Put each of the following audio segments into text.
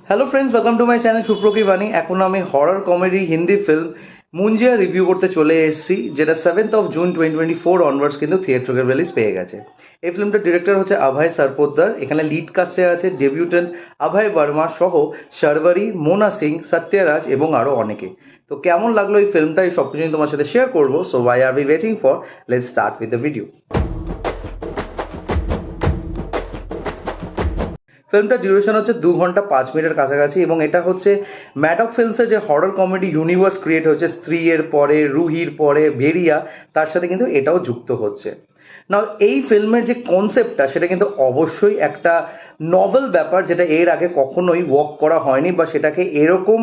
Hello friends, welcome to my channel সুপ্রকি বাণী। এখন আমি horror comedy Hindi film Munjya review করতে চলে এসেছি, যেটা 7th June 2024 অনওয়ার্ডস কিন্তু থিয়েট্রিক্যাল রিলিজ পেয়ে গেছে। এই ফিল্মটার ডিরেক্টর হচ্ছে অভয় সরপোদ্দার। এখানে লিড কাস্টে আছে ডেবিউটেন্ট অভয় বর্মা সহ শার্বরী, মোনা সিং, সত্যরাজ এবং আরও অনেকে। তো কেমন লাগলো এই ফিল্মটা, এই সব কিছু তোমার সাথে শেয়ার করবো। So why are we waiting for, let's start with the video. ফিল্মটা ডিউরেশন হচ্ছে 2 ঘন্টা 5 মিনিটের কাছাকাছি, এবং এটা হচ্ছে ম্যাডক ফিল্মসের যে হরর কমেডি ইউনিভার্স ক্রিয়েট হচ্ছে, স্ত্রীর পরে, রুহির পরে, ভেরিয়া, তার সাথে কিন্তু এটাও যুক্ত হচ্ছে না। এই ফিল্মের যে কনসেপ্টটা সেটা কিন্তু অবশ্যই একটা নভেল ব্যাপার, যেটা এর আগে কখনোই ওয়ার্ক করা হয়নি, বা সেটাকে এরকম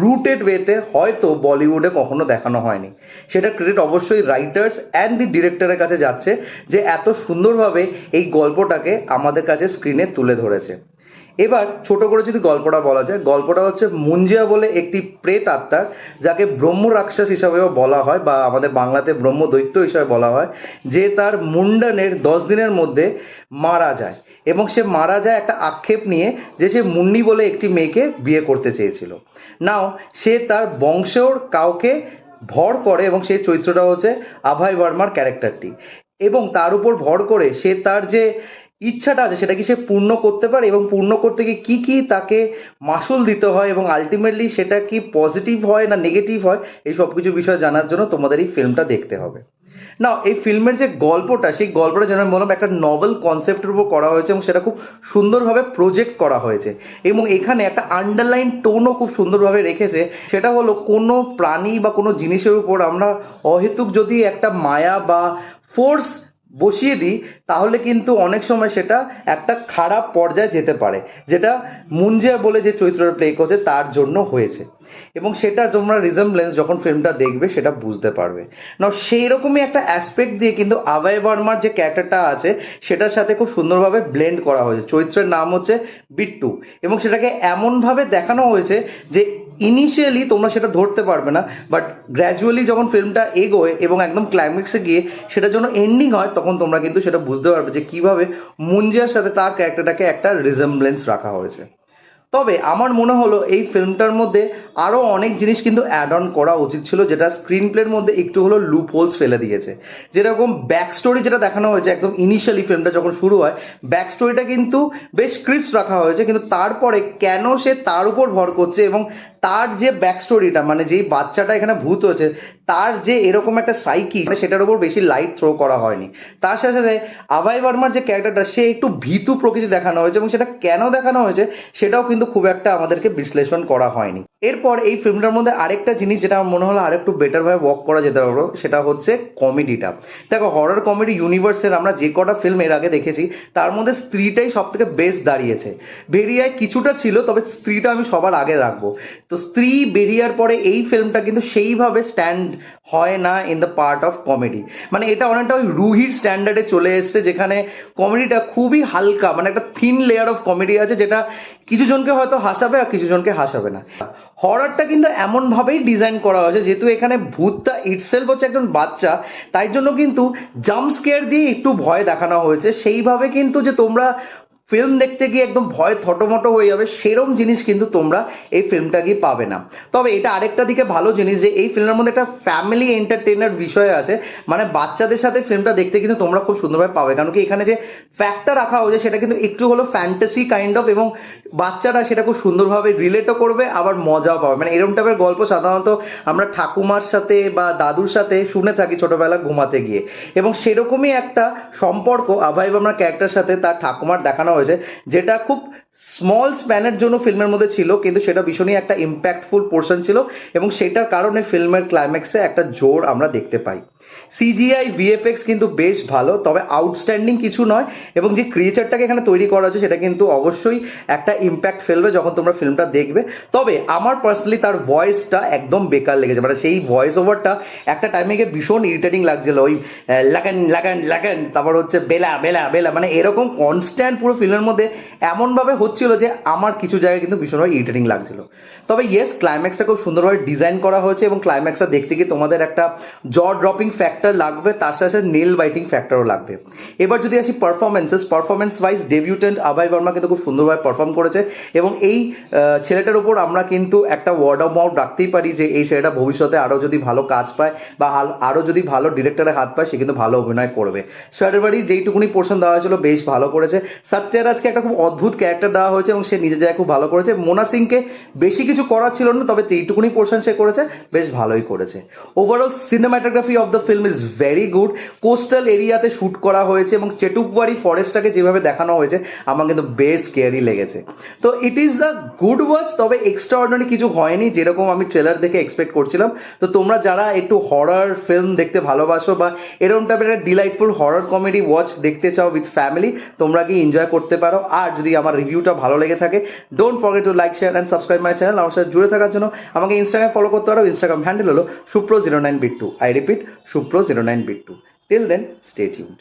রুটেড ওয়েতে হয়তো বলিউডে কখনো দেখানো হয়নি। সেটা ক্রেডিট অবশ্যই রাইটার্স অ্যান্ড দি ডিরেক্টরের কাছে যাচ্ছে, যে এত সুন্দরভাবে এই গল্পটাকে আমাদের কাছে স্ক্রিনে তুলে ধরেছে। এবার ছোট করে যদি গল্পটা বলা যায়, গল্পটা হচ্ছে মুঞ্জিয়া বলে একটি প্রেত আত্মার, যাকে ব্রহ্ম রাক্ষস হিসাবেও বলা হয়, বা আমাদের বাংলাতে ব্রহ্ম দৈত্য হিসাবে বলা হয়, যে তার মুন্ডনের 10 দিনের মধ্যে মারা যায়। এবং সে মারা যায় একটা আক্ষেপ নিয়ে, যে সে মুন্নি বলে একটি মেয়েকে বিয়ে করতে চেয়েছিল। নাও সে তার বংশের কাউকে ভর করে, এবং সেই চরিত্রটা হচ্ছে অভয় বর্মার ক্যারেক্টারটি। এবং তার উপর ভর করে সে তার যে ইচ্ছাটা আছে সেটা কি সে পূর্ণ করতে পারে, এবং পূর্ণ করতে গিয়ে কী কী তাকে মাসুল দিতে হয়, এবং আলটিমেটলি সেটা কি পজিটিভ হয় না নেগেটিভ হয়, এই সব কিছু বিষয় জানার জন্য তোমাদের এই ফিল্মটা দেখতে হবে। না, এই ফিল্মের যে গল্পটা, সেই গল্পটা যেন বললাম একটা নভেল কনসেপ্টের উপর করা হয়েছে, এবং সেটা খুব সুন্দরভাবে প্রজেক্ট করা হয়েছে। এবং এখানে একটা আন্ডারলাইন টোনও খুব সুন্দরভাবে রেখেছে, সেটা হলো কোনো প্রাণী বা কোনো জিনিসের উপর আমরা অহেতুক যদি একটা মায়া বা ফোর্স বসিয়ে দিই, তাহলে কিন্তু অনেক সময় সেটা একটা খারাপ পর্যায়ে যেতে পারে, যেটা মুঞ্জিয়া বলে যে চরিত্রটা প্লে করছে তার জন্য হয়েছে। এবং সেটা তোমরা রিজেমব্লেন্স যখন ফিল্মটা দেখবে সেটা বুঝতে পারবে না। সেই রকমই একটা অ্যাসপেক্ট দিয়ে কিন্তু অভয় বর্মার যে ক্যারেক্টারটা আছে সেটার সাথে খুব সুন্দরভাবে ব্লেন্ড করা হয়েছে। চরিত্রের নাম হচ্ছে বিট্টু, এবং সেটাকে এমনভাবে দেখানো হয়েছে যে ইনিশিয়ালি তোমরা সেটা ধরতে পারবে না, বাট গ্র্যাজুয়ালি যখন ফিল্মটা এগোয় এবং একদম ক্লাইম্যাক্সে গিয়ে সেটা যখন এন্ডিং হয়, তখন তোমরা কিন্তু সেটা বুঝতে পারবে যে কীভাবে মুঞ্জিয়ার সাথে তার ক্যারেক্টারটাকে একটা রিজেমব্লেন্স রাখা হয়েছে। তবে আমার মনে হলো এই ফিল্মটার মধ্যে আরও অনেক জিনিস কিন্তু অ্যাড অন করা উচিত ছিল, যেটা স্ক্রিন প্লের মধ্যে একটু হলো লুপ হোলস ফেলে দিয়েছে। যেরকম ব্যাক স্টোরি যেটা দেখানো হয়েছে একদম ইনিশিয়ালি ফিল্মটা যখন শুরু হয়, ব্যাক স্টোরিটা কিন্তু বেশ ক্রিস্প রাখা হয়েছে, কিন্তু তারপরে কেন সে তার উপর ভর করছে, এবং তার যে ব্যাক স্টোরিটা, মানে যেই বাচ্চাটা এখানে ভূত হয়েছে তার যে এরকম একটা সাইকি, মানে সেটার উপর বেশি লাইট থ্রো করা হয়নি। তার সাথে সাথে অভয় বর্মার যে ক্যারেক্টারটা, সে একটু ভীতু প্রকৃতি দেখানো হয়েছে, এবং সেটা কেন দেখানো হয়েছে সেটাও কিন্তু খুব একটা আমাদেরকে বিশ্লেষণ করা হয়নি। এরপর এই ফিল্মটার মধ্যে আরেকটা জিনিস যেটা আমার মনে হলো আরেকটু বেটারভাবে ওয়ার্ক করা যেতে পারো, সেটা হচ্ছে কমেডিটা। দেখো, হরর কমেডি ইউনিভার্সের আমরা যে কটা ফিল্ম এর আগে দেখেছি তার মধ্যে স্ত্রীটাই সব থেকে বেস্ট দাঁড়িয়েছে। বেরিয়ায় কিছুটা ছিল, তবে স্ত্রীটা আমি সবার আগে রাখবো। তো স্ত্রী বেরিয়ার পরে এই ফিল্মটা কিন্তু সেইভাবে স্ট্যান্ড হয় না in the part of comedy. মানে এটা অনেকটা ওই রুহির স্ট্যান্ডার্ডে চলে এসছে, যেখানে কমেডিটা খুবই হালকা, মানে একটা থিন লেয়ার অফ কমেডি আছে, যেটা কিছু জনকে হয়তো হাসাবে আর কিছু জনকে হাসাবে না। হররটা কিন্তু এমনভাবেই ডিজাইন করা হয়েছে, যেহেতু এখানে ভূতটা ইটসেলফ হচ্ছে একজন বাচ্চা, তাই জন্য কিন্তু জাম্প স্কেয়ার দিয়ে একটু ভয় দেখানো হয়েছে। সেইভাবে কিন্তু যে তোমরা ফিল্ম দেখতে গিয়ে একদম ভয় থটমটো হয়ে যাবে, সেরম জিনিস কিন্তু তোমরা এই ফিল্মটা গিয়ে পাবে না। তবে এটা আরেকটা দিকে ভালো জিনিস, যে এই ফিল্মের মধ্যে একটা ফ্যামিলি এন্টারটেইনার বিষয় আছে, মানে বাচ্চাদের সাথে ফিল্মটা দেখতে কিন্তু তোমরা খুব সুন্দরভাবে পাবে, কারণ কি এখানে যে ফ্যাক্টটা রাখা হয়েছে সেটা কিন্তু একটু হলো ফ্যান্টাসি কাইন্ড অফ, এবং বাচ্চারা সেটা খুব সুন্দরভাবে রিলেটও করবে, আবার মজাও পাবে। মানে এরকম টাইপের গল্প সাধারণত আমরা ঠাকুমার সাথে বা দাদুর সাথে শুনে থাকি ছোটবেলা ঘুমাতে গিয়ে, এবং সেরকমই একটা সম্পর্ক অভয় বর্মার ক্যারেক্টার সাথে তার ঠাকুমার দেখানো হয়েছে, যেটা খুব স্মল স্প্যানের জন্য ফিল্মের মধ্যে ছিল, কিন্তু সেটা ভীষণই একটা ইম্প্যাক্টফুল পোর্শন ছিল, এবং সেটার কারণে ফিল্মের ক্লাইম্যাক্সে একটা জোর আমরা দেখতে পাই। সিজিআই ভিএফএক্স কিন্তু বেশ ভালো, তবে আউটস্ট্যান্ডিং কিছু নয়, এবং যে ক্রিয়েচারটাকে এখানে তৈরি করা হয়েছে সেটা কিন্তু অবশ্যই একটা ইম্প্যাক্ট ফেলবে যখন তোমরা ফিল্মটা দেখবে। তবে আমার পার্সোনালি তার ভয়েসটা একদম বেকার লেগেছে, মানে সেই ভয়েস ওভারটা একটা টাইমে গিয়ে ভীষণ ইরিটেটিং লাগছিল, ওই লাগান লাগান লাগান, তারপর হচ্ছে বেলা বেলা বেলা, মানে এরকম কনস্ট্যান্ট পুরো ফিল্মের মধ্যে এমনভাবে হচ্ছিল যে আমার কিছু জায়গায় কিন্তু ভীষণভাবে ইরিটেটিং লাগছিল। তবে ইয়েস, ক্লাইম্যাক্সটা খুব সুন্দরভাবে ডিজাইন করা হয়েছে, এবং ক্লাইম্যাক্সটা দেখতে গিয়ে তোমাদের একটা জ ড্রপিং ফ্যাক্টর ক্যারেক্টার লাগবে, তার সাথে সাথে নেল বাইটিং ফ্যাক্টরও লাগবে। এবার যদি আসি পারফরমেন্স ওয়াইজ ডেবিউটেন্ট অভয় বর্মা কিন্তু খুব সুন্দরভাবে পারফর্ম করেছে, এবং এই ছেলেটার উপর আমরা কিন্তু একটা ওয়ার্ড অফ মাউথ রাখতেই পারি যে এই ছেলেটা ভবিষ্যতে আরও যদি ভালো কাজ পায় বা আরও যদি ভালো ডিরেক্টরের হাত পায়, সে কিন্তু ভালো অভিনয় করবে। শার্ভারি যেইটুকুনি পোর্শন দেওয়া হয়েছিল বেশ ভালো করেছে। সত্যরাজকে একটা খুব অদ্ভুত ক্যারেক্টার দেওয়া হয়েছে এবং সে নিজে জায়গায় খুব ভালো করেছে। মোনা সিংকে বেশি কিছু করার ছিল না, তবে এইটুকুনি পোর্শন সে করেছে, বেশ ভালোই করেছে। Overall cinematography of the film is very good. Coastal এরিয়াতে শ্যুট করা হয়েছে এবং চেটুকবাড়ি ফরেস্টটাকে যেভাবে দেখানো হয়েছে আমার কিন্তু বেশ স্কেয়ারি লেগেছে। তো it is a good watch, তবে এক্সট্রা অর্ডিনারি কিছু হয়নি যেরকম আমি ট্রেলার দেখে এক্সপেক্ট করছিলাম। তো তোমরা যারা একটু হরর ফিল্ম দেখতে ভালোবাসো বা এরকম টাইপের একটা ডিলাইটফুল হরর কমেডি ওয়াচ দেখতে চাও উইথ ফ্যামিলি, তোমরা কি এনজয় করতে পারো। আর যদি আমার রিভিউটা ভালো লেগে থাকে, don't forget to like, share and subscribe my channel. আমার সাথে জুড়ে থাকার জন্য আমাকে ইনস্টাগ্রামে ফলো করতে পারো। ইনস্টাগ্রাম হ্যান্ডেল হলো সুপ্রো09bit2। আই রিপিট, সুপ্রো09bit2। Till then, stay tuned.